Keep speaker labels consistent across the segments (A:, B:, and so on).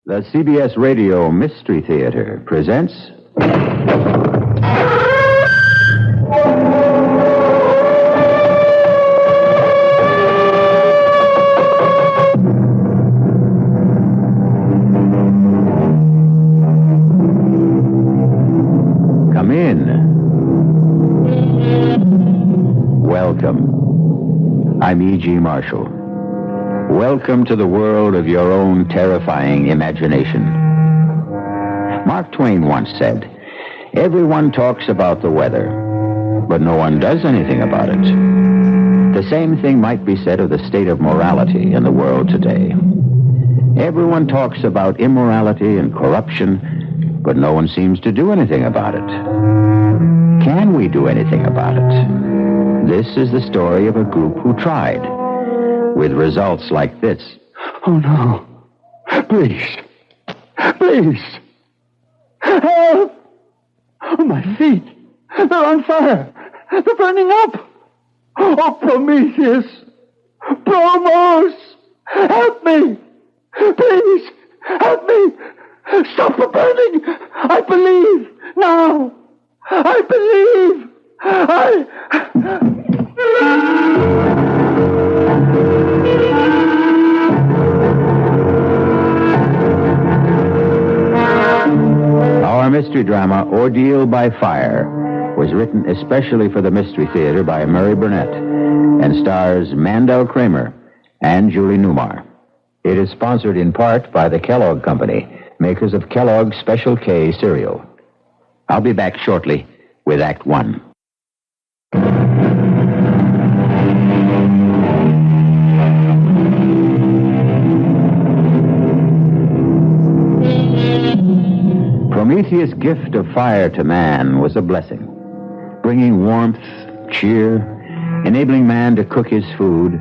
A: The CBS Radio Mystery Theater presents... Come in. Welcome. I'm E.G. Marshall. Welcome to the world of your own terrifying imagination. Mark Twain once said, "Everyone talks about the weather, but no one does anything about it." The same thing might be said of the state of morality in the world today. Everyone talks about immorality and corruption, but no one seems to do anything about it. Can we do anything about it? This is the story of a group who tried, with results like this.
B: Oh, no. Please. Please. Help! Oh, my feet. They're on fire. They're burning up. Oh, Prometheus. Promos. Help me. Please. Help me. Stop the burning. I believe. Now. I believe.
A: Our mystery drama, Ordeal by Fire, was written especially for the Mystery Theater by Murray Burnett and stars Mandel Kramer and Julie Newmar. It is sponsored in part by the Kellogg Company, makers of Kellogg's Special K cereal. I'll be back shortly with Act One. Prometheus' gift of fire to man was a blessing, bringing warmth, cheer, enabling man to cook his food,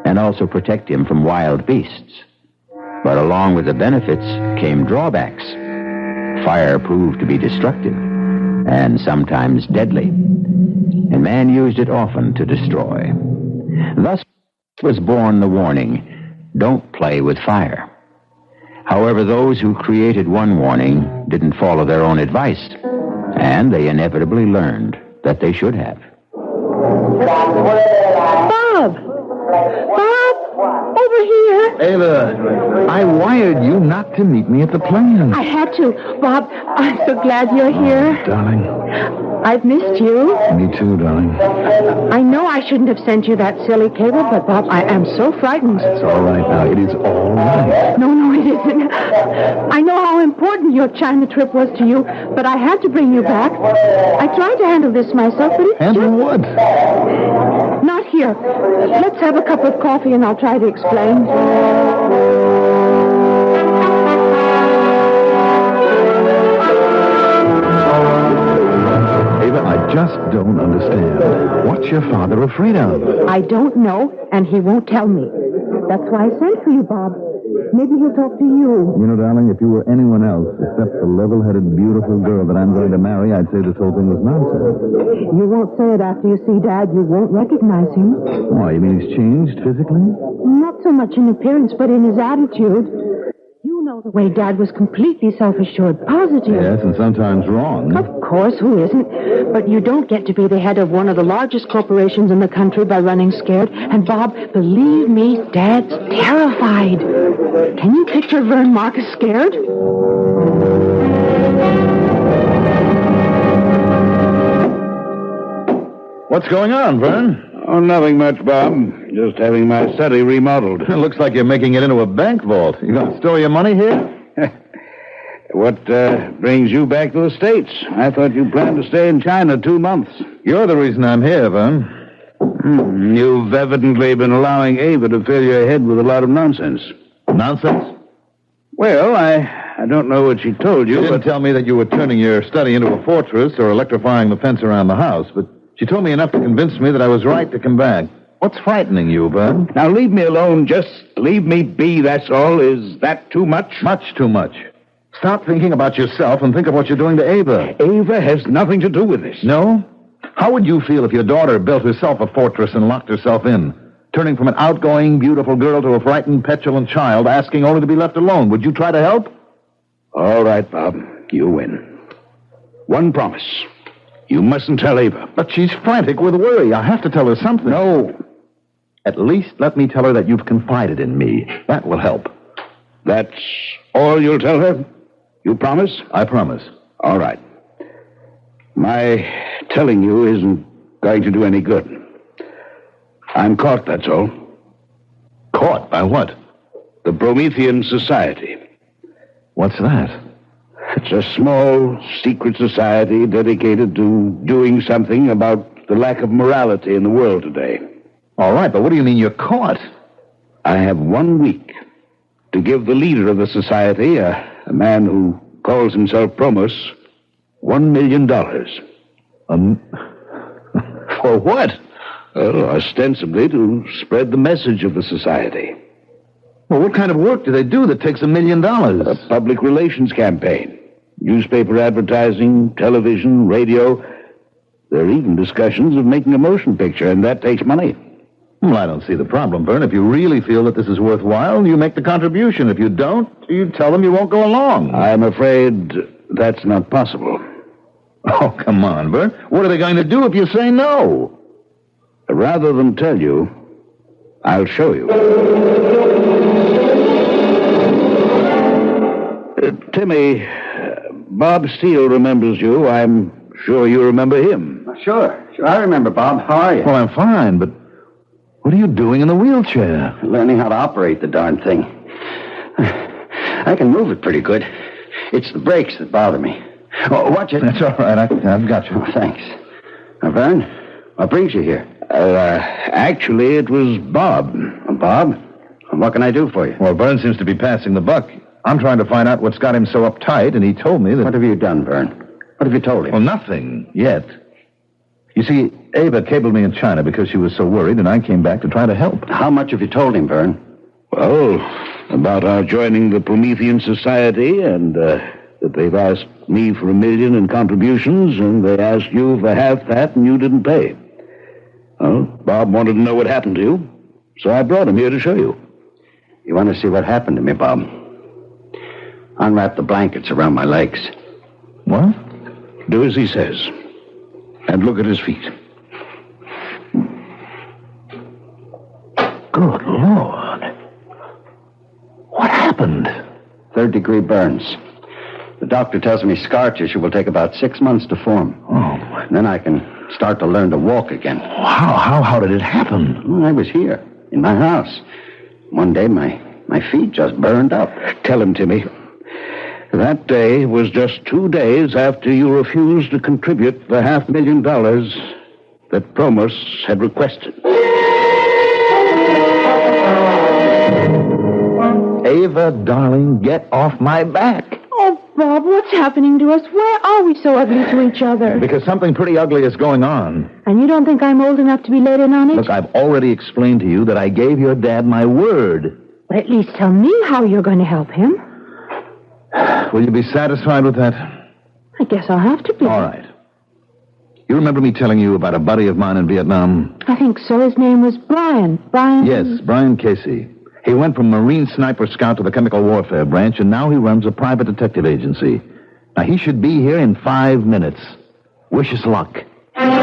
A: and also protect him from wild beasts. But along with the benefits came drawbacks. Fire proved to be destructive, and sometimes deadly, and man used it often to destroy. Thus was born the warning, "Don't play with fire." However, those who created one warning didn't follow their own advice, and they inevitably learned that they should have.
C: Bob! Bob! Over here!
B: Ava, I wired you not to meet me at the plane.
C: I had to. Bob, I'm so glad you're here.
B: Darling.
C: I've missed you.
B: Me too, darling.
C: I know I shouldn't have sent you that silly cable, but Bob, I am so frightened.
B: It's all right now. It is all right.
C: No, it isn't. I know how important your China trip was to you, but I had to bring you back. I tried to handle this myself, but it's
B: Handle what?
C: not here. Let's have a cup of coffee and I'll try to explain.
B: I just don't understand. What's your father afraid of?
C: I don't know, and he won't tell me. That's why I sent for you, Bob. Maybe he'll talk to you.
B: You know, darling, if you were anyone else except the level-headed, beautiful girl that I'm going to marry, I'd say this whole thing was nonsense.
C: You won't say it after you see Dad. You won't recognize him.
B: Why, you mean he's changed physically?
C: Not so much in appearance, but in his attitude. You know the way Dad was completely self-assured, positive.
B: Yes, and sometimes wrong.
C: Of course, who isn't? But you don't get to be the head of one of the largest corporations in the country by running scared. And, Bob, believe me, Dad's terrified. Can you picture Vern Marcus scared?
B: What's going on, Vern?
D: Oh, nothing much, Bob. Just having my study remodeled.
B: It looks like you're making it into a bank vault. You going to store your money here?
D: What brings you back to the States? I thought you planned to stay in China 2 months.
B: You're the reason I'm here, Vern.
D: You've evidently been allowing Ava to fill your head with a lot of nonsense.
B: Nonsense?
D: Well, I don't know what she told you,
B: She didn't tell me that you were turning your study into a fortress or electrifying the fence around the house, but she told me enough to convince me that I was right to come back. What's frightening you, Vern?
D: Now, leave me alone. Just leave me be, that's all. Is that too much?
B: Much too much. Stop thinking about yourself and think of what you're doing to Ava.
D: Ava has nothing to do with this.
B: No? How would you feel if your daughter built herself a fortress and locked herself in, turning from an outgoing, beautiful girl to a frightened, petulant child, asking only to be left alone? Would you try to help?
D: All right, Bob. You win. One promise. You mustn't tell Ava.
B: But she's frantic with worry. I have to tell her something.
D: No.
B: At least let me tell her that you've confided in me. That will help.
D: That's all you'll tell her? You promise?
B: I promise.
D: All right. My telling you isn't going to do any good. I'm caught, that's all.
B: Caught? By what?
D: The Promethean Society.
B: What's that?
D: It's a small, secret society dedicated to doing something about the lack of morality in the world today.
B: All right, but what do you mean you're caught?
D: I have 1 week to give the leader of the society, a man who calls himself Promos, $1 million.
B: For what?
D: Well, ostensibly to spread the message of the society.
B: Well, what kind of work do they do that takes $1 million?
D: A public relations campaign. Newspaper advertising, television, radio. There are even discussions of making a motion picture, and that takes money.
B: Well, I don't see the problem, Vern. If you really feel that this is worthwhile, you make the contribution. If you don't, you tell them you won't go along.
D: I'm afraid that's not possible.
B: Oh, come on, Vern. What are they going to do if you say no?
D: Rather than tell you, I'll show you. Timmy, Bob Steele remembers you. I'm sure you remember him.
E: Sure. I remember, Bob. How are you?
B: Well, I'm fine, but what are you doing in the wheelchair?
E: Learning how to operate the darn thing. I can move it pretty good. It's the brakes that bother me. Oh, watch it.
B: That's all right. I've got you.
E: Oh, thanks. Now, Vern, what brings you here?
D: Actually, it was Bob.
E: Bob? What can I do for you?
B: Well, Vern seems to be passing the buck. I'm trying to find out what's got him so uptight, and he told me that...
E: What have you done, Vern? What have you told him?
B: Well, nothing yet. You see, Ava cabled me in China because she was so worried, and I came back to try to help.
E: How much have you told him, Vern?
D: Well, about our joining the Promethean Society, and that they've asked me for $1 million in contributions, and they asked you for half that, and you didn't pay. Well, Bob wanted to know what happened to you, so I brought him here to show you.
E: You want to see what happened to me, Bob? Unwrap the blankets around my legs.
B: What?
D: Do as he says. And look at his feet.
B: Good Lord. What happened?
E: 3rd-degree burns. The doctor tells me scar tissue will take about 6 months to form.
B: Oh.
E: Then I can start to learn to walk again.
B: How did it happen?
E: Well, I was here, in my house. One day, my feet just burned up.
D: Tell him, Timmy. That day was just 2 days after you refused to contribute the $500,000 that Promos had requested.
B: Ava, darling, get off my back.
C: Oh, Bob, what's happening to us? Why are we so ugly to each other?
B: Because something pretty ugly is going on.
C: And you don't think I'm old enough to be let in on it?
B: Look, I've already explained to you that I gave your dad my word.
C: But at least tell me how you're going to help him.
B: Will you be satisfied with that?
C: I guess I'll have to be.
B: All right. You remember me telling you about a buddy of mine in Vietnam?
C: I think so. His name was Brian. Brian?
B: Yes, Brian Casey. He went from Marine Sniper Scout to the Chemical Warfare Branch, and now he runs a private detective agency. Now, he should be here in 5 minutes. Wish us luck.
D: I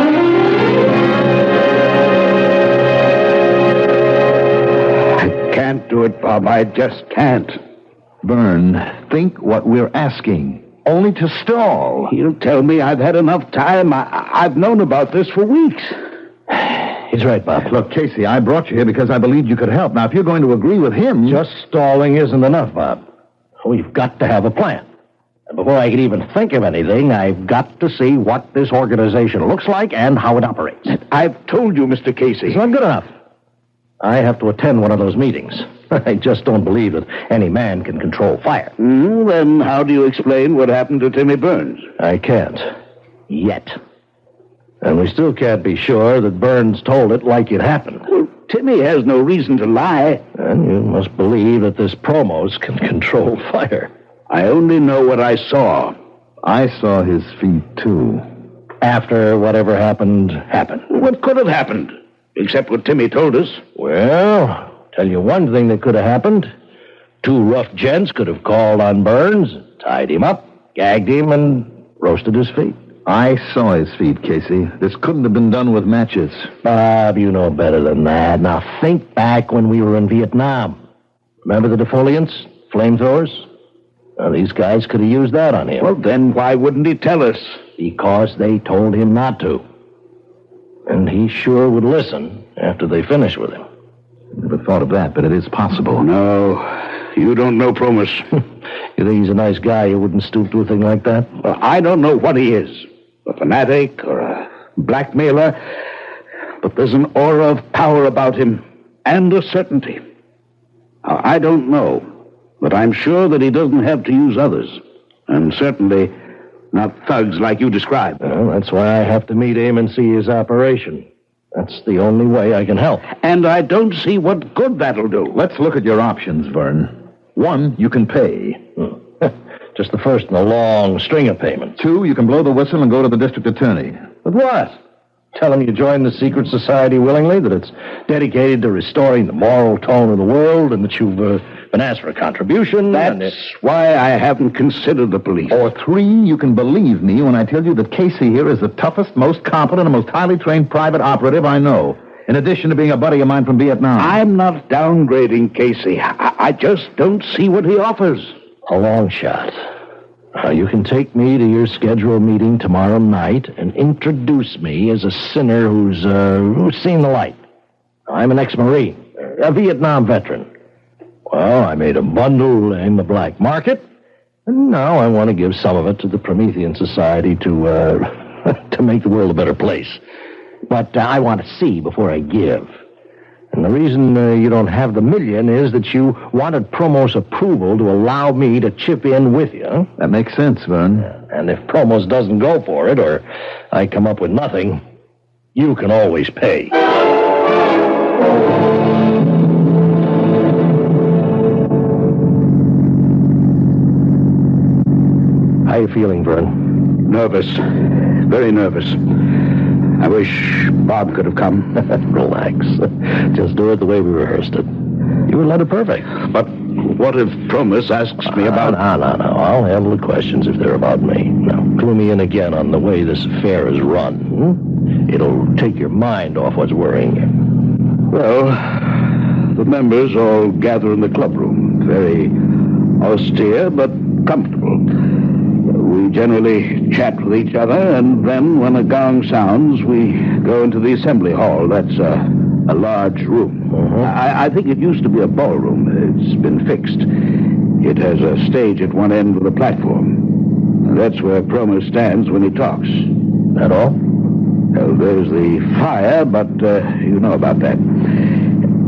D: can't do it, Bob. I just can't.
B: Vern, think what we're asking. Only to stall.
D: He'll tell me I've had enough time. I've known about this for weeks.
B: He's right, Bob. Look, Casey, I brought you here because I believed you could help. Now, if you're going to agree with him...
F: Just stalling isn't enough, Bob. We've got to have a plan. And before I can even think of anything, I've got to see what this organization looks like and how it operates.
D: I've told you, Mr. Casey.
F: It's not good enough. I have to attend one of those meetings. I just don't believe that any man can control fire.
D: Then how do you explain what happened to Timmy Burns?
F: I can't. Yet. And we still can't be sure that Burns told it like it happened.
D: Well, Timmy has no reason to lie.
F: And you must believe that this Promos can control fire.
D: I only know what I saw.
B: I saw his feet, too.
F: After whatever happened, happened.
D: What could have happened? Except what Timmy told us.
F: Well, tell you one thing that could have happened. 2 rough gents could have called on Burns, tied him up, gagged him, and roasted his feet.
B: I saw his feet, Casey. This couldn't have been done with matches.
F: Bob, you know better than that. Now think back when we were in Vietnam. Remember the defoliants? Flamethrowers? Well, these guys could have used that on him.
D: Well, then why wouldn't he tell us?
F: Because they told him not to. And he sure would listen after they finished with him.
B: Never thought of that, but it is possible.
D: No, you don't know Promus.
F: You think he's a nice guy? You wouldn't stoop to a thing like that?
D: Well, I don't know what he is. A fanatic or a blackmailer. But there's an aura of power about him and a certainty. Now, I don't know, but I'm sure that he doesn't have to use others. And certainly not thugs like you described.
F: Well, that's why I have to meet him and see his operation. That's the only way I can help.
D: And I don't see what good that'll do.
B: Let's look at your options, Vern. 1, you can pay.
F: Just the first in a long string of payments.
B: 2, you can blow the whistle and go to the district attorney.
F: But what? Tell him you joined the secret society willingly, that it's dedicated to restoring the moral tone of the world, and that you've been asked for a contribution.
D: That's why I haven't considered the police.
B: Or 3, you can believe me when I tell you that Casey here is the toughest, most competent, and most highly trained private operative I know, in addition to being a buddy of mine from Vietnam.
D: I'm not downgrading Casey. I just don't see what he offers.
F: A long shot. You can take me to your scheduled meeting tomorrow night and introduce me as a sinner who's seen the light. I'm an ex-Marine, a Vietnam veteran. Well, I made a bundle in the black market, and now I want to give some of it to the Promethean Society to make the world a better place. But I want to see before I give. And the reason you don't have the $1 million is that you wanted Promos approval to allow me to chip in with you.
B: That makes sense, Vern.
F: And if Promos doesn't go for it, or I come up with nothing, you can always pay. How you feeling, Vern?
D: Nervous. Very nervous. I wish Bob could have come.
F: Relax. Just do it the way we rehearsed it. You were letter perfect.
D: But what if Promus asks me about...
F: No. I'll handle the questions if they're about me. Now, clue me in again on the way this affair is run. It'll take your mind off what's worrying you.
D: Well, the members all gather in the clubroom. Very austere, but comfortable. We generally chat with each other, and then when a gong sounds, we go into the assembly hall. That's a large room. I think it used to be a ballroom. It's been fixed. It has a stage at one end with a platform. That's where Promus stands when he talks.
F: That all?
D: Well, there's the fire, but you know about that.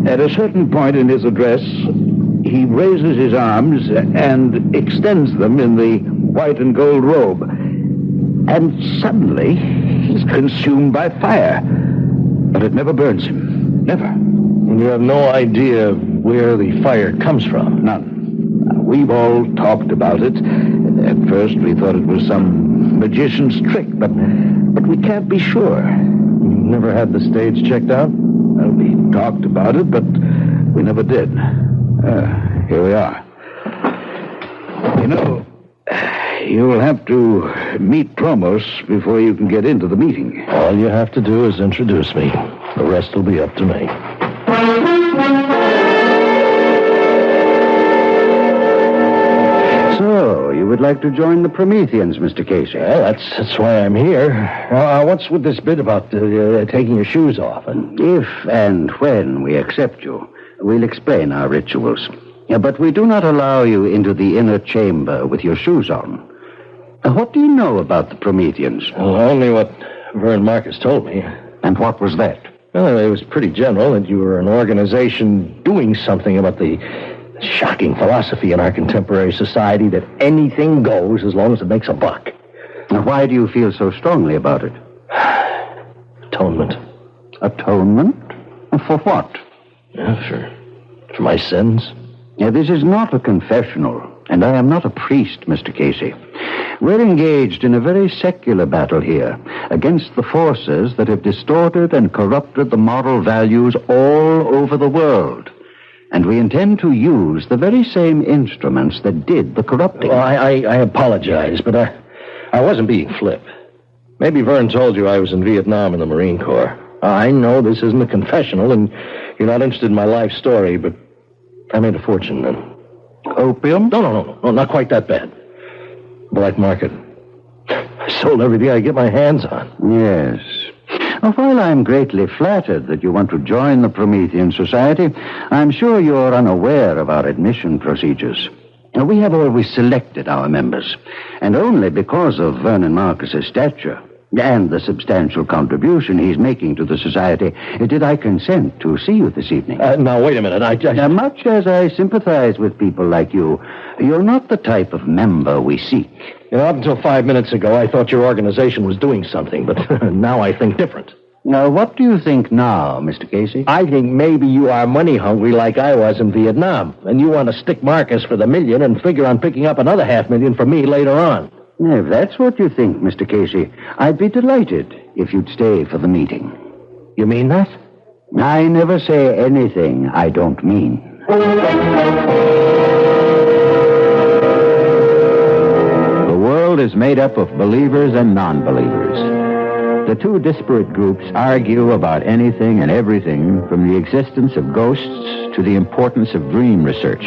D: At a certain point in his address, he raises his arms and extends them in the white and gold robe. And suddenly, he's consumed by fire. But it never burns him. Never.
F: And you have no idea where the fire comes from?
D: None. We've all talked about it. At first, we thought it was some magician's trick, but we can't be sure.
F: You've never had the stage checked out?
D: Well, we talked about it, but we never did. Here we are. You know, you'll have to meet Promos before you can get into the meeting.
F: All you have to do is introduce me. The rest will be up to me.
E: So, you would like to join the Prometheans, Mr. Casey?
F: Well, that's why I'm here. What's with this bit about taking your shoes off?
E: If and when we accept you, we'll explain our rituals. But we do not allow you into the inner chamber with your shoes on. What do you know about the Prometheans?
F: Well, only what Vern Marcus told me.
E: And what was that?
F: Well, it was pretty general that you were an organization doing something about the shocking philosophy in our contemporary society that anything goes as long as it makes a buck.
E: Now, why do you feel so strongly about it?
F: Atonement.
E: Atonement? For what?
F: Yeah, for my sins.
E: This is not a confessional, and I am not a priest, Mr. Casey. We're engaged in a very secular battle here against the forces that have distorted and corrupted the moral values all over the world. And we intend to use the very same instruments that did the corrupting.
F: Well, I apologize, but I wasn't being flip. Maybe Vern told you I was in Vietnam in the Marine Corps. I know this isn't a confessional, and you're not interested in my life story, but I made a fortune then.
E: Opium?
F: No, not quite that bad. Black market. I sold everything I get my hands on.
E: Yes. Well, while I'm greatly flattered that you want to join the Promethean Society, I'm sure you're unaware of our admission procedures. We have always selected our members, and only because of Vernon Marcus's stature and the substantial contribution he's making to the society did I consent to see you this evening.
F: Now, wait a minute.
E: Much as I sympathize with people like you, you're not the type of member we seek.
F: Up until 5 minutes ago, I thought your organization was doing something, but now I think different.
E: Now, what do you think now, Mr. Casey?
F: I think maybe you are money hungry like I was in Vietnam, and you want to stick Marcus for the $1 million and figure on picking up another $500,000 for me later on.
E: If that's what you think, Mr. Casey, I'd be delighted if you'd stay for the meeting.
F: You mean that?
E: I never say anything I don't mean.
A: The world is made up of believers and non-believers. The two disparate groups argue about anything and everything, from the existence of ghosts to the importance of dream research.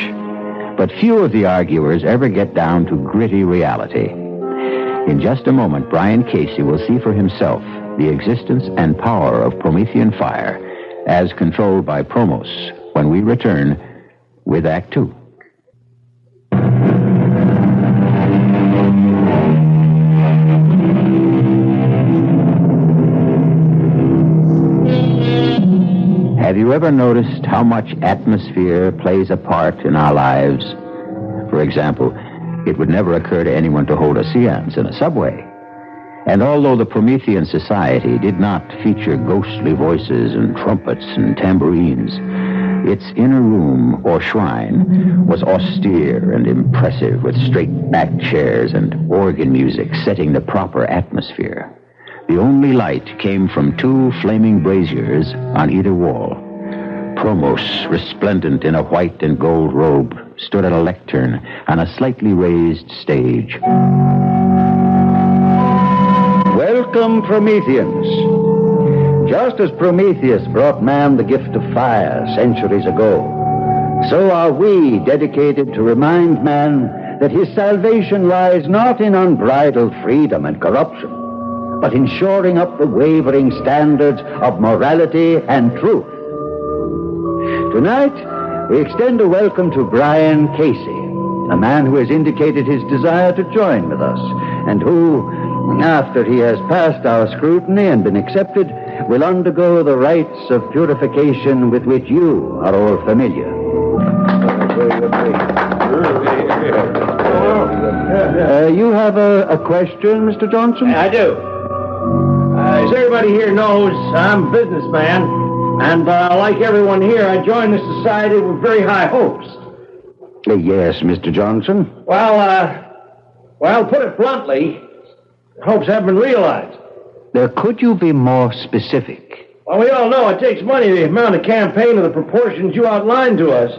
A: But few of the arguers ever get down to gritty reality. In just a moment, Brian Casey will see for himself the existence and power of Promethean fire as controlled by Promos when we return with Act Two. Have you ever noticed how much atmosphere plays a part in our lives? For example, it would never occur to anyone to hold a seance in a subway. And although the Promethean Society did not feature ghostly voices and trumpets and tambourines, its inner room or shrine was austere and impressive, with straight-backed chairs and organ music setting the proper atmosphere. The only light came from 2 flaming braziers on either wall. Promos, resplendent in a white and gold robe, stood at a lectern on a slightly raised stage.
E: Welcome, Prometheans. Just as Prometheus brought man the gift of fire centuries ago, so are we dedicated to remind man that his salvation lies not in unbridled freedom and corruption, but in shoring up the wavering standards of morality and truth. Tonight, we extend a welcome to Brian Casey, a man who has indicated his desire to join with us, and who, after he has passed our scrutiny and been accepted, will undergo the rites of purification with which you are all familiar. You have a question, Mr. Johnson?
F: I do. As everybody here knows, I'm a businessman, and like everyone here, I joined the society with very high hopes.
E: Yes, Mr. Johnson.
F: Well, put it bluntly, hopes haven't been realized.
E: Could you be more specific?
F: Well, we all know it takes money to mount a campaign of the proportions you outlined to us,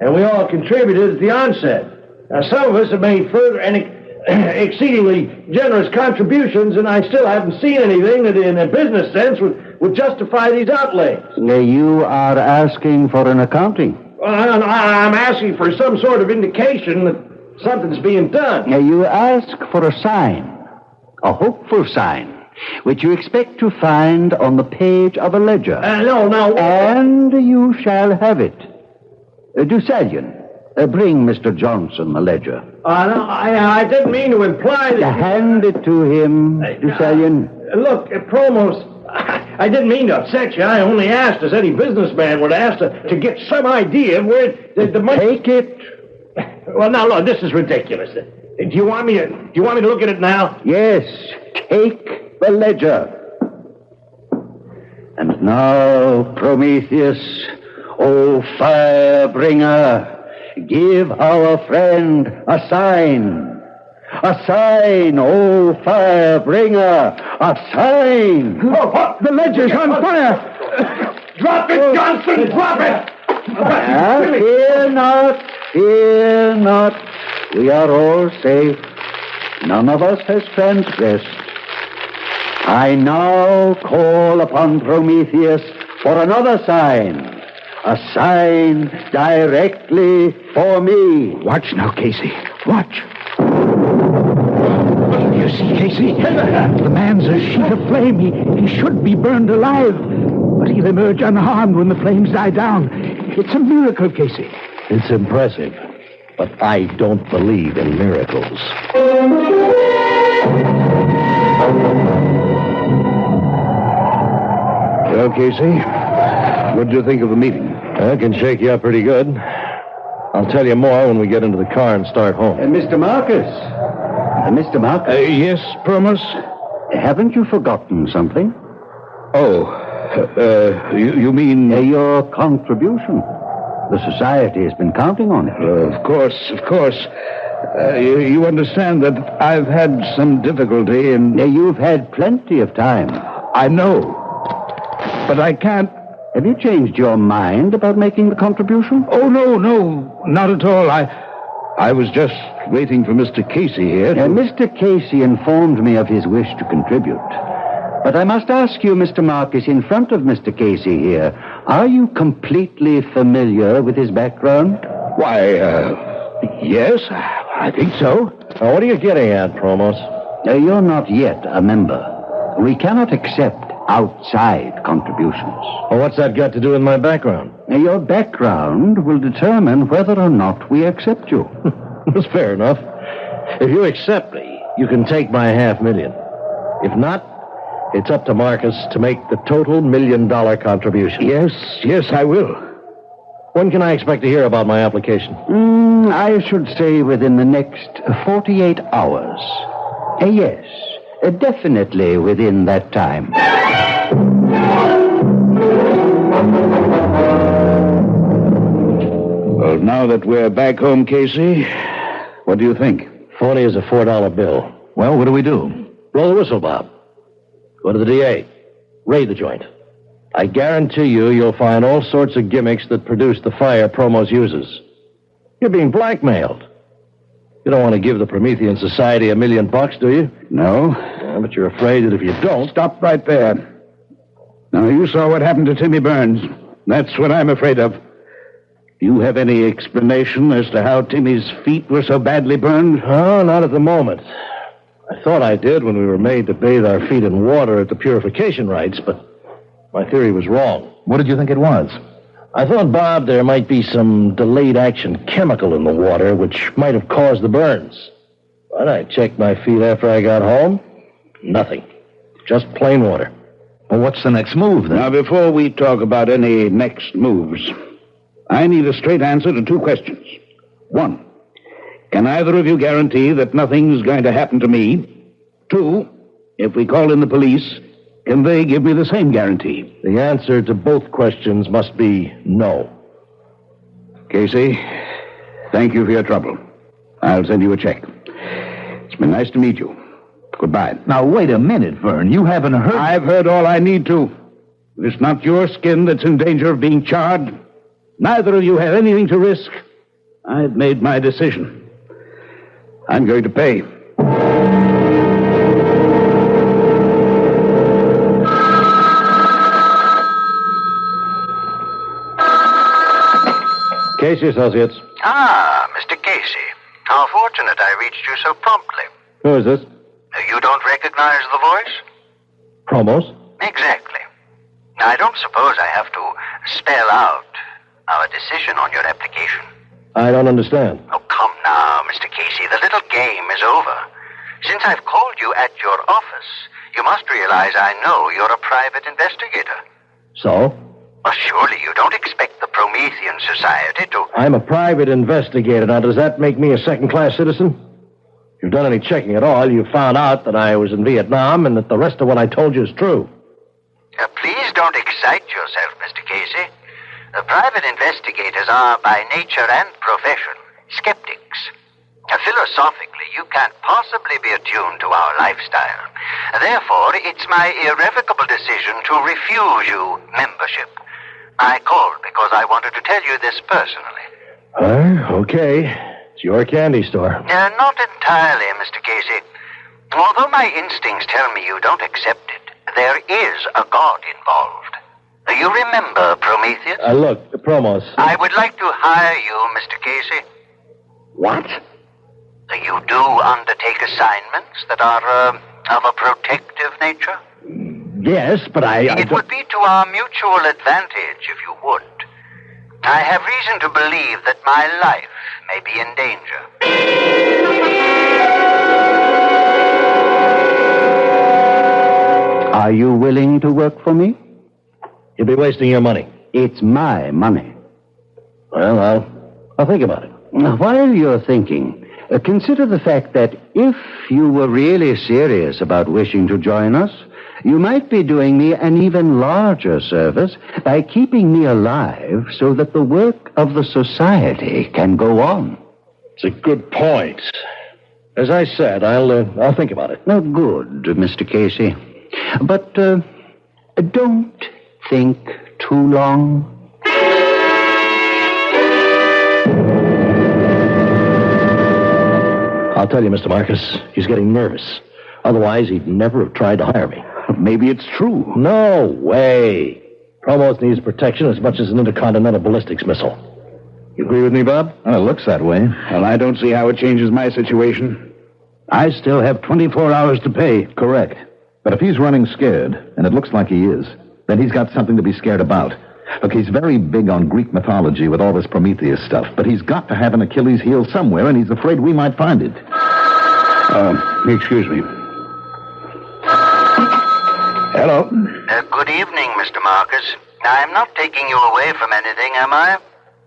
F: and we all contributed at the onset. Now, some of us have made further and exceedingly generous contributions, and I still haven't seen anything that, in a business sense, would justify these outlays.
E: You are asking for an accounting?
F: Well, I'm asking for some sort of indication that something's being done.
E: You ask for a sign, a hopeful sign, which you expect to find on the page of a ledger.
F: No.
E: And you shall have it. Deucalion, bring Mr. Johnson the ledger.
F: No, I didn't mean to imply that...
E: Hand it to him, Deucalion.
F: Look, Promos, I didn't mean to upset you. I only asked, as any businessman would ask, to get some idea of where the money...
E: Take it.
F: Well, now, look, this is ridiculous. Do you want me to look at it now?
E: Yes, take the ledger. And now, Prometheus, O fire-bringer, give our friend a sign. A sign, O fire-bringer, a sign.
F: The ledger's on fire. Drop it, Johnson, drop it.
E: Fear not, fear not. We are all safe. None of us has transgressed. I now call upon Prometheus for another sign. A sign directly for me.
D: Watch now, Casey. Watch.
F: You see, Casey? The man's a sheet of flame. He should be burned alive. But he'll emerge unharmed when the flames die down. It's a miracle, Casey. It's impressive. But I don't believe in miracles.
D: Well, Casey, what did you think of the meeting?
F: I can shake you up pretty good. I'll tell you more when we get into the car and start home.
E: Mr. Marcus. Mr. Marcus.
D: Yes, Promos?
E: Haven't you forgotten something?
D: Oh, you mean...
E: Your contribution. The society has been counting on it.
D: Of course. You understand that I've had some difficulty in...
E: You've had plenty of time.
D: I know. But I can't...
E: Have you changed your mind about making the contribution?
D: Oh, no, not at all. I was just waiting for Mr. Casey here to...
E: Mr. Casey informed me of his wish to contribute. But I must ask you, Mr. Marcus, in front of Mr. Casey here, are you completely familiar with his background?
D: Why, yes, I think so.
F: Now, what are you getting at, Promos?
E: You're not yet a member. We cannot accept outside contributions.
F: Well, what's that got to do with my background?
E: Your background will determine whether or not we accept you.
F: That's fair enough. If you accept me, you can take my $500,000. If not, it's up to Marcus to make the total $1 million contribution.
D: Yes, I will.
F: When can I expect to hear about my application?
E: I should say within the next 48 hours. Yes, definitely within that time.
D: Well, now that we're back home, Casey, what do you think?
F: 40 is a $4 bill.
B: Well, what do we do?
F: Blow the whistle, Bob. Go to the DA. Raid the joint. I guarantee you'll find all sorts of gimmicks that produce the fire Promos uses. You're being blackmailed. You don't want to give the Promethean Society $1 million, do you?
D: No.
F: Yeah, but you're afraid that if you don't...
D: Stop right there. Now, you saw what happened to Timmy Burns. That's what I'm afraid of. Do you have any explanation as to how Timmy's feet were so badly burned?
F: Oh, not at the moment. I thought I did when we were made to bathe our feet in water at the purification rites, but my theory was wrong.
B: What did you think it was?
F: I thought, Bob, there might be some delayed action chemical in the water which might have caused the burns. But I checked my feet after I got home. Nothing. Just plain water.
B: Well, what's the next move, then?
D: Now, before we talk about any next moves, I need a straight answer to two questions. One, can either of you guarantee that nothing's going to happen to me? Two, if we call in the police, can they give me the same guarantee?
F: The answer to both questions must be no.
D: Casey, thank you for your trouble. I'll send you a check. It's been nice to meet you. Goodbye.
B: Now, wait a minute, Vern. You haven't heard...
D: I've heard all I need to. If it's not your skin that's in danger of being charred, neither of you have anything to risk. I've made my decision. I'm going to pay.
F: Casey Associates.
G: Ah, Mr. Casey. How fortunate I reached you so promptly.
F: Who is this?
G: You don't recognize the voice?
F: Promos?
G: Exactly. I don't suppose I have to spell out our decision on your application.
F: I don't understand.
G: Oh, come now, Mr. Casey. The little game is over. Since I've called you at your office, you must realize I know you're a private investigator.
F: So?
G: Well, surely you don't expect the Promethean Society to...
F: I'm a private investigator. Now, does that make me a second-class citizen? If you've done any checking at all, you found out that I was in Vietnam and that the rest of what I told you is true.
G: Please don't excite yourself, Mr. Casey. Private investigators are, by nature and profession, skeptics. Philosophically, you can't possibly be attuned to our lifestyle. Therefore, it's my irrevocable decision to refuse you membership. I called because I wanted to tell you this personally.
F: Okay. It's your candy store.
G: Not entirely, Mr. Casey. Although my instincts tell me you don't accept it, there is a god involved. You remember Prometheus?
F: Look, Promos.
G: I would like to hire you, Mr. Casey.
F: What?
G: You do undertake assignments that are of a protective nature?
F: Yes, but
G: It would be to our mutual advantage if you would. I have reason to believe that my life may be in danger.
E: Are you willing to work for me?
F: You'll be wasting your money.
E: It's my money.
F: Well, I'll think about it.
E: Now, while you're thinking, consider the fact that if you were really serious about wishing to join us, you might be doing me an even larger service by keeping me alive so that the work of the society can go on.
F: It's a good point. As I said, I'll think about it.
E: Now, good, Mr. Casey. But don't think too long.
F: I'll tell you, Mr. Marcus, he's getting nervous. Otherwise, he'd never have tried to hire me.
D: Maybe it's true.
F: No way. Promos needs protection as much as an intercontinental ballistics missile. You agree with me, Bob?
B: Well, it looks that way.
D: Well, I don't see how it changes my situation. I still have 24 hours to pay.
B: Correct. But if he's running scared, and it looks like he is, then he's got something to be scared about. Look, he's very big on Greek mythology with all this Prometheus stuff, but he's got to have an Achilles heel somewhere, and he's afraid we might find it.
D: Excuse me. Hello.
G: Good evening, Mr. Marcus. I'm not taking you away from anything, am I?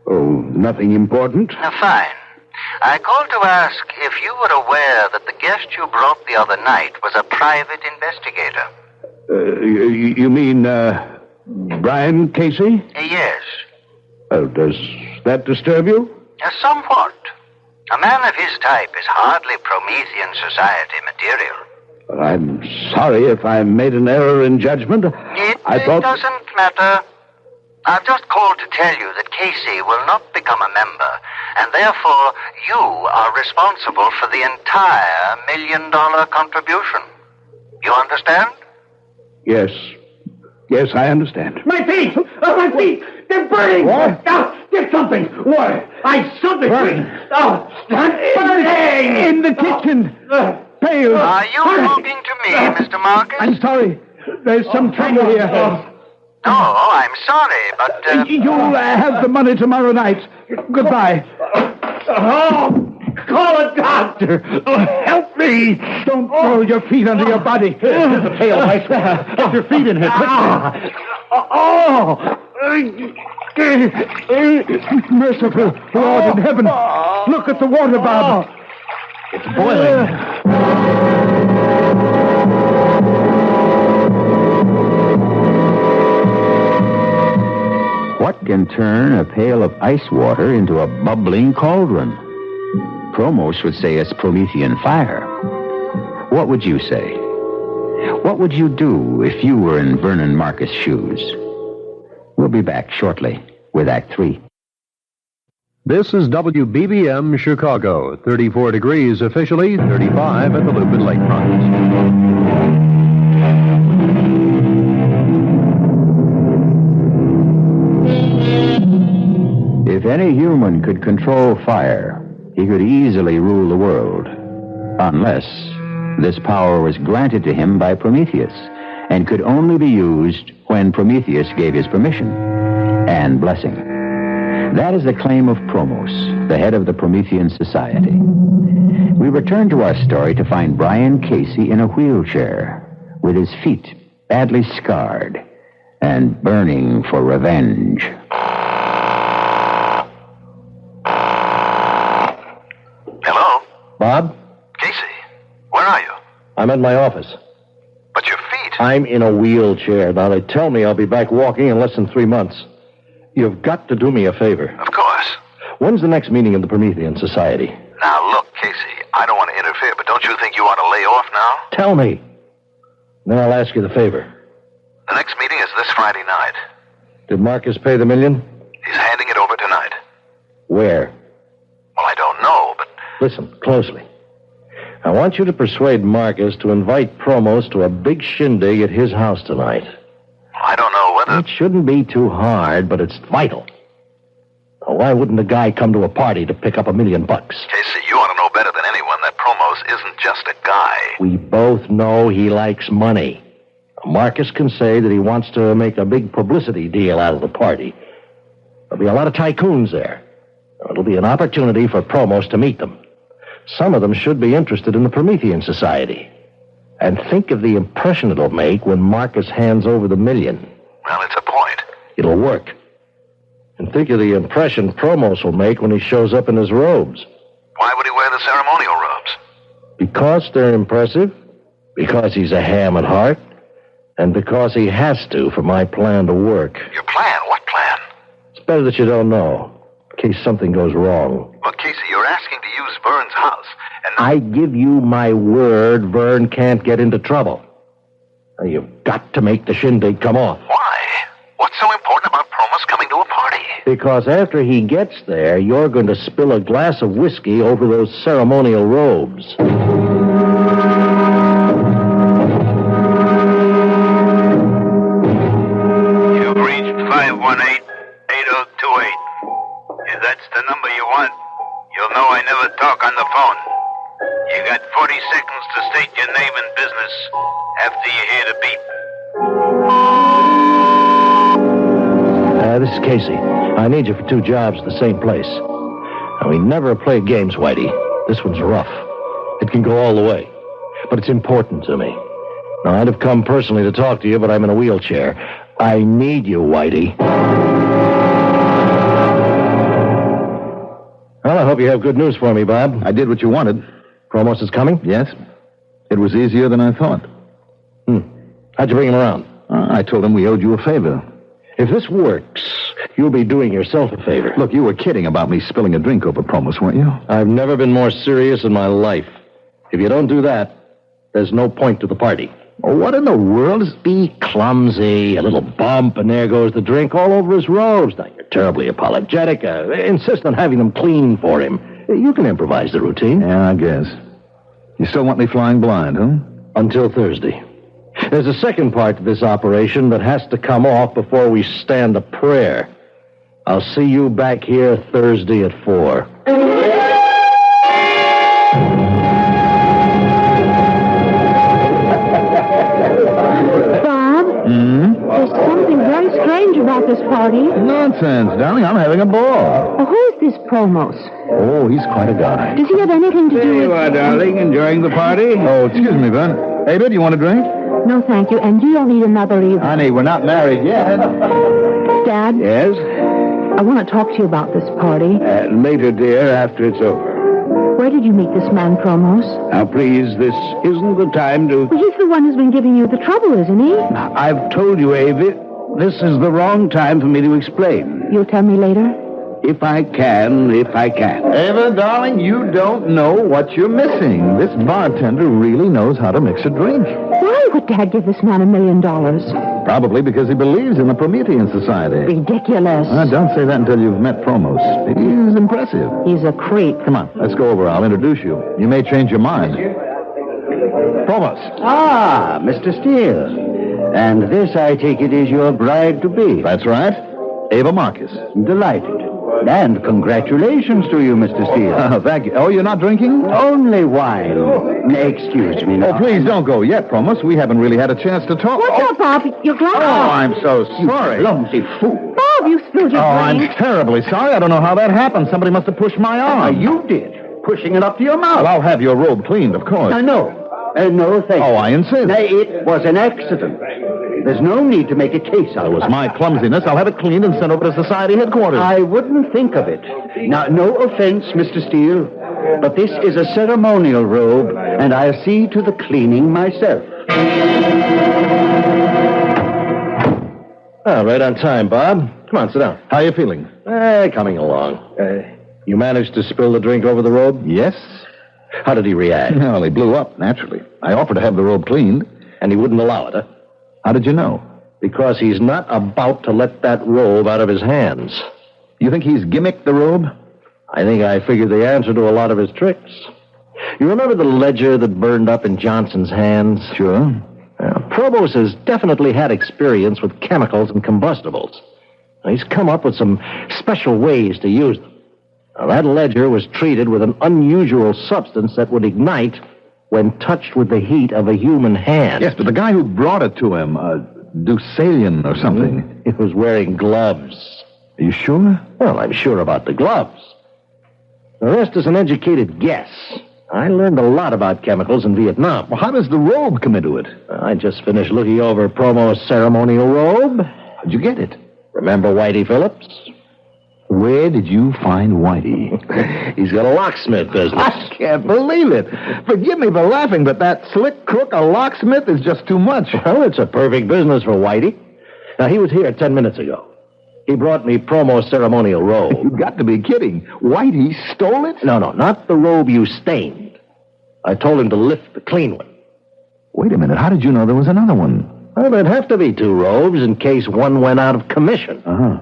D: Oh, nothing important?
G: Fine. I called to ask if you were aware that the guest you brought the other night was a private investigator.
D: You mean, Brian Casey?
G: Yes.
D: Oh, does that disturb you?
G: Somewhat. A man of his type is hardly Promethean society material.
D: Well, I'm sorry if I made an error in judgment.
G: It doesn't matter. I've just called to tell you that Casey will not become a member, and therefore you are responsible for the entire $1 million contribution. You understand?
D: Yes. Yes, I understand.
H: My feet! Oh, my feet! They're burning!
F: What?
H: Get something! Water! Something!
F: Burning?
H: I'm burning!
D: In the kitchen! Pale!
G: Are you talking to me, Mr. Marcus?
D: I'm sorry. There's some trouble here.
G: Oh, I'm sorry, but...
D: You'll have the money tomorrow night. Goodbye.
H: Call a doctor!
D: Help me! Don't throw your feet under your body.
H: There's a pail of ice water.
D: Get your feet in here, quickly. Merciful Lord in heaven. Look at the water, Bob.
F: It's boiling.
A: What can turn a pail of ice water into a bubbling cauldron? Promos would say it's Promethean fire. What would you say? What would you do if you were in Vernon Marcus' shoes? We'll be back shortly with Act 3.
I: This is WBBM Chicago. 34 degrees officially, 35 at the Lupin Lakefront.
A: If any human could control fire, he could easily rule the world. Unless this power was granted to him by Prometheus and could only be used when Prometheus gave his permission and blessing. That is the claim of Promos, the head of the Promethean Society. We return to our story to find Brian Casey in a wheelchair with his feet badly scarred and burning for revenge.
G: Hello?
F: Bob?
G: Casey, where are you?
F: I'm at my office.
G: But your feet...
F: I'm in a wheelchair. Now, they tell me I'll be back walking in less than 3 months. You've got to do me a favor.
G: Of course.
F: When's the next meeting of the Promethean Society?
G: Now, look, Casey, I don't want to interfere, but don't you think you ought to lay off now?
F: Tell me. Then I'll ask you the favor.
G: The next meeting is this Friday night.
F: Did Marcus pay the $1 million?
J: He's handing it over tonight.
F: Where?
J: Well, I don't know, but...
F: Listen closely. I want you to persuade Marcus to invite Promos to a big shindig at his house tonight.
J: I don't know whether...
F: It shouldn't be too hard, but it's vital. Now, why wouldn't a guy come to a party to pick up $1 million?
J: Casey, you ought to know better than anyone that Promos isn't just a guy.
F: We both know he likes money. Marcus can say that he wants to make a big publicity deal out of the party. There'll be a lot of tycoons there. It'll be an opportunity for Promos to meet them. Some of them should be interested in the Promethean Society. And think of the impression it'll make when Marcus hands over the $1 million.
J: Well, it's a point.
F: It'll work. And think of the impression Promos will make when he shows up in his robes.
J: Why would he wear the ceremonial robes?
F: Because they're impressive, because he's a ham at heart, and because he has to for my plan to work.
J: Your plan? What plan?
F: It's better that you don't know, in case something goes wrong.
J: Well, Casey, you're asking to use Vern's house, and...
F: I give you my word Vern can't get into trouble. Now, you've got to make the shindig come off.
J: Why? What's so important about Promos coming to a party?
F: Because after he gets there, you're going to spill a glass of whiskey over those ceremonial robes.
J: You've reached 518-8028. If that's the number you want, you'll know I never talk on the phone. You got 40 seconds to state your name and business after you hear the beep.
F: This is Casey. I need you for 2 jobs at the same place. Now, we never play games, Whitey. This one's rough. It can go all the way. But it's important to me. Now, I'd have come personally to talk to you, but I'm in a wheelchair. I need you, Whitey. Well, I hope you have good news for me, Bob.
B: I did what you wanted.
F: Promos is coming?
B: Yes. It was easier than I thought.
F: How'd you bring him around?
B: I told him we owed you a favor.
F: If this works, you'll be doing yourself a favor.
B: Look, you were kidding about me spilling a drink over Promos, weren't you?
F: I've never been more serious in my life. If you don't do that, there's no point to the party.
B: Oh, what in the world is...
F: Be clumsy, a little bump, and there goes the drink all over his robes. Now, you're terribly apologetic. Insist on having them clean for him. You can improvise the routine.
B: Yeah, I guess. You still want me flying blind, huh?
F: Until Thursday. There's a second part to this operation that has to come off before we stand a prayer. I'll see you back here Thursday at 4.
C: There's something very strange about this party.
B: Nonsense, darling. I'm having a ball.
C: Well, who is this Promos?
B: Oh, he's quite a guy.
C: Does he have anything to do
D: There
C: with...
D: you are, darling, enjoying the party?
B: Oh, excuse me, Vern. David, you want a drink?
C: No, thank you. And you don't need another either.
B: Honey, we're not married yet.
C: Dad,
D: Yes?
C: I want to talk to you about this party.
D: Later, dear, after it's over.
C: Where did you meet this man, Promos?
D: Now, please, this isn't the time to...
C: Well, he's the one who's been giving you the trouble, isn't he?
D: I've told you, Avi, this is the wrong time for me to explain.
C: You'll tell me later?
D: If I can.
B: Ava, darling, you don't know what you're missing. This bartender really knows how to mix a drink.
C: Why would Dad give this man $1 million?
B: Probably because he believes in the Promethean Society.
C: Ridiculous.
B: Don't say that until you've met Promos. He's impressive.
C: He's a creep.
B: Come on, let's go over. I'll introduce you. You may change your mind. Promos.
E: Ah, Mr. Steele. And this, I take it, is your bride-to-be.
B: That's right. Ava Marcus.
E: Delighted. And congratulations to you, Mr. Steele.
B: Thank you. Oh, you're not drinking?
E: Only wine. Excuse me now.
B: Oh, please don't go yet, Promos. We haven't really had a chance to talk.
C: What's up, Bob? Your glass?
B: Oh, I'm so sorry.
E: Clumsy fool.
C: Bob, you spilled your
B: I'm
C: drink.
B: terribly sorry. I don't know how that happened. Somebody must have pushed my arm.
E: You did. Pushing it up to your mouth.
B: Well, I'll have your robe cleaned, of course.
E: No. No, thank you.
B: Oh, I insist.
E: It was an accident. There's no need to make a case out of it.
B: It was my clumsiness. I'll have it cleaned and sent over to Society headquarters.
E: I wouldn't think of it. Now, no offense, Mr. Steele, but this is a ceremonial robe, and I'll see to the cleaning myself.
F: Right on time, Bob. Come on, sit down.
B: How are you feeling?
F: Coming along. You managed to spill the drink over the robe?
B: Yes.
F: How did he react?
B: Well, he blew up, naturally. I offered to have the robe cleaned.
F: And he wouldn't allow it, huh?
B: How did you know?
F: Because he's not about to let that robe out of his hands.
B: You think he's gimmicked the robe?
F: I think I figured the answer to a lot of his tricks. You remember the ledger that burned up in Johnson's hands?
B: Sure.
F: Provost has definitely had experience with chemicals and combustibles. He's come up with some special ways to use them. Now, that ledger was treated with an unusual substance that would ignite when touched with the heat of a human hand.
B: Yes, but the guy who brought it to him, Deucalion or something.
F: He was wearing gloves.
B: Are you sure?
F: Well, I'm sure about the gloves. The rest is an educated guess. I learned a lot about chemicals in Vietnam.
B: Well, how does the robe come into it?
F: I just finished looking over Promo's ceremonial robe.
B: How'd you get it?
F: Remember Whitey Phillips?
B: Where did you find Whitey?
F: He's got a locksmith business.
B: I can't believe it. Forgive me for laughing, but that slick crook, a locksmith, is just too much.
F: Well, it's a perfect business for Whitey. Now, he was here 10 minutes ago. He brought me Promo's ceremonial robe.
B: You've got to be kidding. Whitey stole it?
F: No, not the robe you stained. I told him to lift the clean one.
B: Wait a minute. How did you know there was another one?
F: Well, there'd have to be two robes in case one went out of commission.
B: Uh-huh.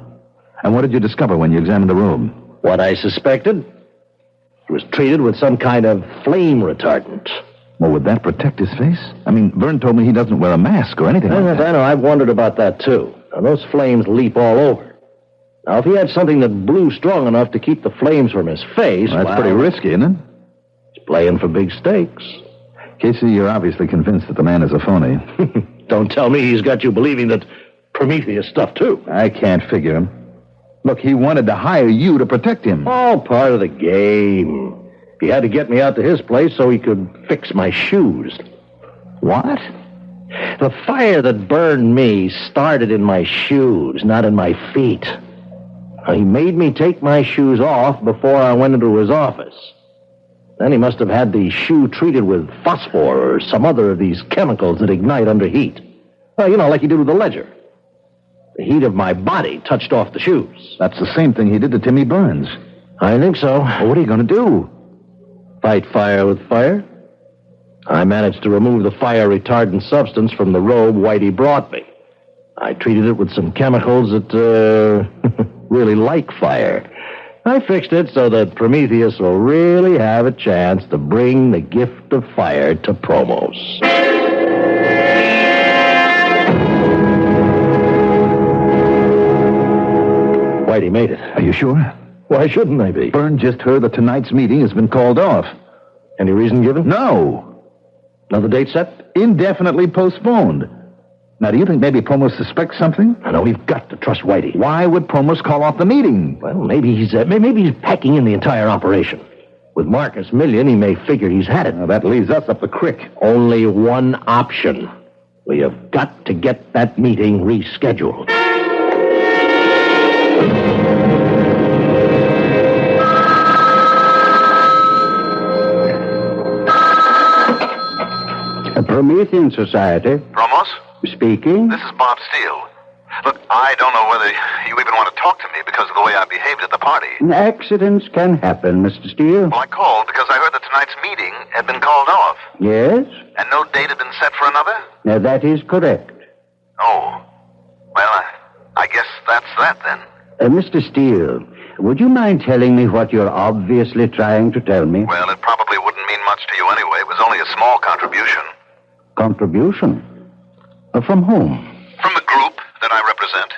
B: And what did you discover when you examined the robe?
F: What I suspected. It was treated with some kind of flame retardant.
B: Well, would that protect his face? I mean, Vern told me he doesn't wear a mask or anything like that.
F: I know. I've wondered about that, too. Now, those flames leap all over. Now, if he had something that blew strong enough to keep the flames from his face...
B: Well, that's pretty risky, isn't it?
F: He's playing for big stakes.
B: Casey, you're obviously convinced that the man is a phony.
F: Don't tell me he's got you believing that Prometheus stuff, too.
B: I can't figure him. Look, he wanted to hire you to protect him.
F: All part of the game. He had to get me out to his place so he could fix my shoes.
B: What?
F: The fire that burned me started in my shoes, not in my feet. He made me take my shoes off before I went into his office. Then he must have had the shoe treated with phosphor or some other of these chemicals that ignite under heat. Well, like he did with the ledger. The heat of my body touched off the shoes.
B: That's the same thing he did to Timmy Burns.
F: I think so.
B: Well, what are you going to do?
F: Fight fire with fire? I managed to remove the fire retardant substance from the robe Whitey brought me. I treated it with some chemicals that, really like fire. I fixed it so that Prometheus will really have a chance to bring the gift of fire to Promos. Whitey made it.
B: Are you sure?
F: Why shouldn't I be?
B: Byrne just heard that tonight's meeting has been called off.
F: Any reason given?
B: No.
F: Another date set?
B: Indefinitely postponed. Now, do you think maybe Promos suspects something?
F: I know we've got to trust Whitey.
B: Why would Promos call off the meeting?
F: Well, maybe he's packing in the entire operation. With Marcus Million, he may figure he's had it.
B: Now, that leaves us up the creek.
F: Only one option. We have got to get that meeting rescheduled.
E: A Promethean Society.
J: Promos?
E: Speaking.
J: This is Bob Steele. Look, I don't know whether you even want to talk to me because of the way I behaved at the party.
E: Accidents can happen, Mr. Steele.
J: Well, I called because I heard that tonight's meeting had been called off.
E: Yes?
J: And no date had been set for another?
E: Now, that is correct.
J: Oh. Well, I guess that's that then.
E: Mr. Steele, would you mind telling me what you're obviously trying to tell me?
J: Well, it probably wouldn't mean much to you anyway. It was only a small contribution.
E: Contribution? From whom?
J: From the group that I represent.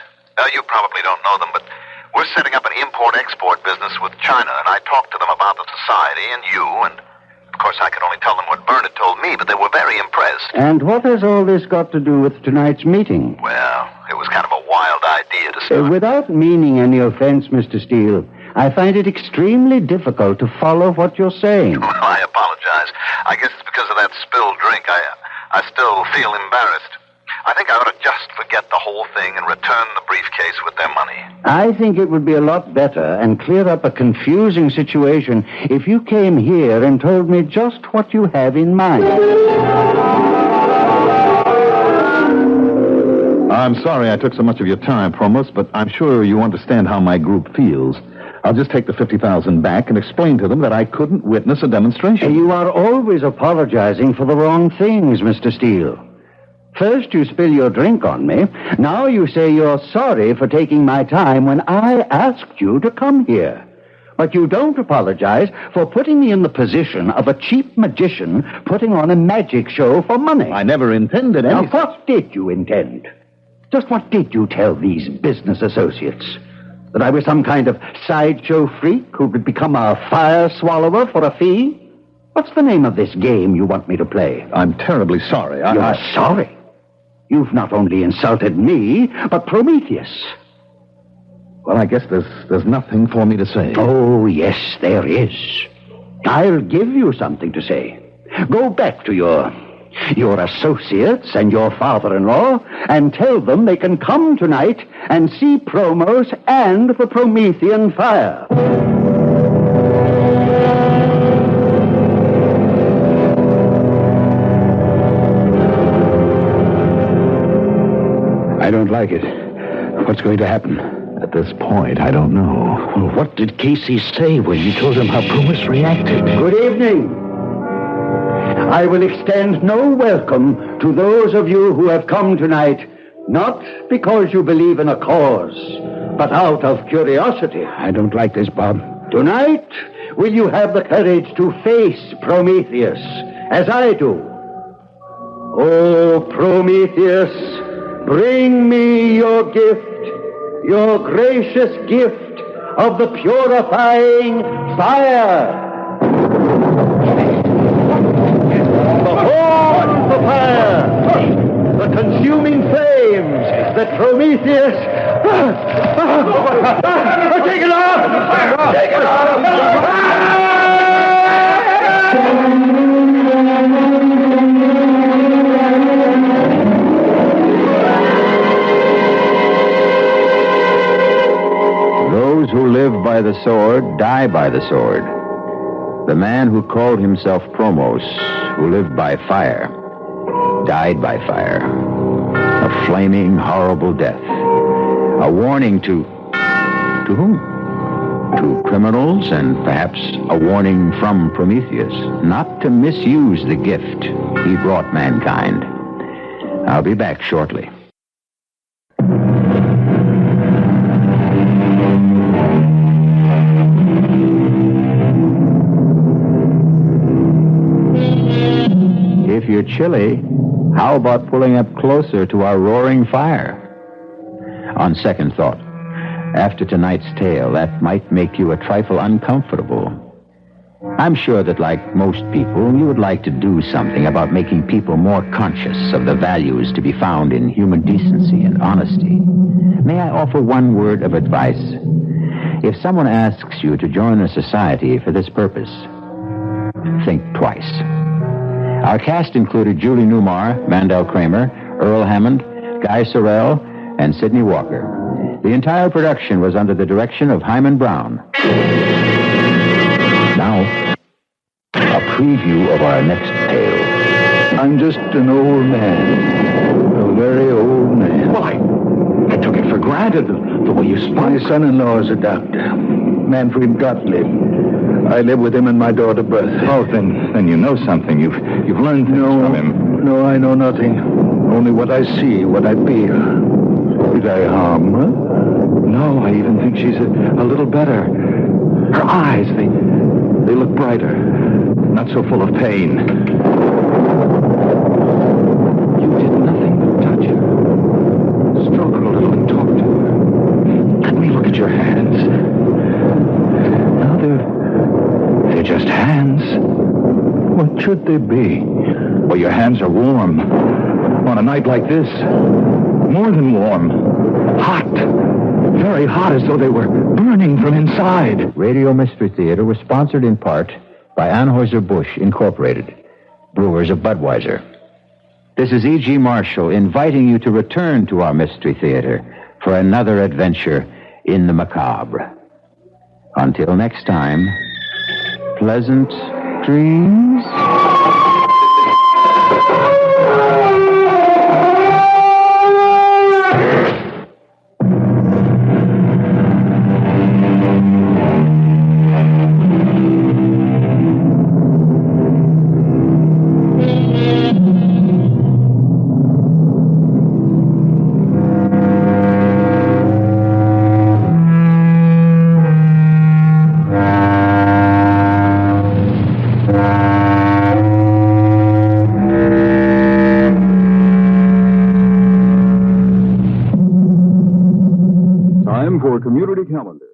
J: You probably don't know them, but we're setting up an import-export business with China, and I talked to them about the society and you, and of course I could only tell them what Byrne had told me, but they were very impressed.
E: And what has all this got to do with tonight's meeting?
J: Well, it was kind of a wild idea to start.
E: Without meaning any offense, Mr. Steele, I find it extremely difficult to follow what you're saying.
J: Well, I apologize. I guess it's because of that spilled drink. I still feel embarrassed. I think I ought to just forget the whole thing and return the briefcase with their money.
E: I think it would be a lot better and clear up a confusing situation if you came here and told me just what you have in mind.
B: I'm sorry I took so much of your time, Promos, but I'm sure you understand how my group feels. I'll just take the $50,000 back and explain to them that I couldn't witness a demonstration.
E: You are always apologizing for the wrong things, Mr. Steele. First you spill your drink on me. Now you say you're sorry for taking my time when I asked you to come here. But you don't apologize for putting me in the position of a cheap magician putting on a magic show for money.
B: I never intended
E: Now,
B: anything.
E: what did you intend? Just what did you tell these business associates? That I was some kind of sideshow freak who would become a fire swallower for a fee? What's the name of this game you want me to play?
B: I'm terribly sorry.
E: You're sorry? You've not only insulted me, but Prometheus.
B: Well, I guess there's nothing for me to say.
E: Oh, yes, there is. I'll give you something to say. Go back to your associates and your father-in-law and tell them they can come tonight and see Promos and the Promethean fire.
D: I don't like it. What's going to happen?
B: At this point, I don't know.
F: Well, what did Casey say when you told him how Promos reacted?
E: Good evening. I will extend no welcome to those of you who have come tonight, not because you believe in a cause, but out of curiosity.
D: I don't like this, Bob.
E: Tonight, will you have the courage to face Prometheus, as I do? Oh, Prometheus, bring me your gift, your gracious gift of the purifying fire. The fire, the consuming flames that Prometheus... Take it off! Take it off!
A: Those who live by the sword die by the sword. The man who called himself Promos, who lived by fire, died by fire. A flaming, horrible death. A warning to whom? To criminals, and perhaps a warning from Prometheus not to misuse the gift he brought mankind. I'll be back shortly. If you're chilly, how about pulling up closer to our roaring fire? On second thought, after tonight's tale, that might make you a trifle uncomfortable. I'm sure that, like most people, you would like to do something about making people more conscious of the values to be found in human decency and honesty. May I offer one word of advice? If someone asks you to join a society for this purpose, think twice. Our cast included Julie Newmar, Mandel Kramer, Earl Hammond, Guy Sorrell, and Sidney Walker. The entire production was under the direction of Hyman Brown. Now, a preview of our next tale.
F: I'm just an old man. A very old man.
B: Why? I took it for granted the way you spoke.
F: My son-in-law is a doctor, Manfred Gottlieb. I live with him and my daughter Bertha.
B: Oh, then you know something. You've learned things from him.
F: No, I know nothing. Only what I see, what I feel. Did I harm her?
B: No, I even think she's a little better. Her eyes, they look brighter. Not so full of pain. You did nothing but touch her. Stroke her a little and talk to her. Let me look at your hands. Now they're just hands.
F: What should they be?
B: Well, your hands are warm. On a night like this, more than warm. Hot. Very hot, as though they were burning from inside.
A: Radio Mystery Theater was sponsored in part by Anheuser-Busch Incorporated, brewers of Budweiser. This is E.G. Marshall inviting you to return to our Mystery Theater for another adventure in the macabre. Until next time, pleasant dreams.
K: Time for Community Calendar.